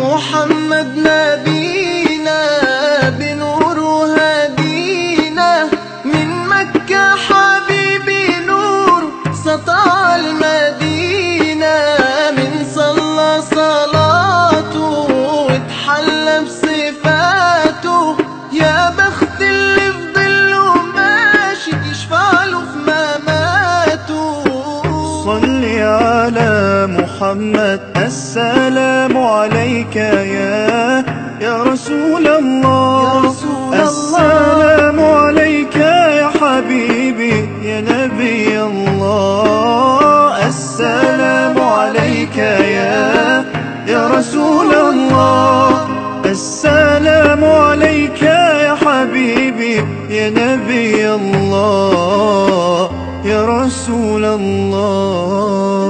محمد نبينا بنور هدينا، من مكة حبيبي نور سطع المدينة، من صلى صلاته واتحلى بصفاته، يا بخت اللي في ظله ماشي يشفع له في مماته. صل على محمد السلام عليك يا رسول الله، السلام عليك يا حبيبي يا نبي الله، السلام عليك يا رسول الله، السلام عليك يا حبيبي يا نبي الله يا رسول الله.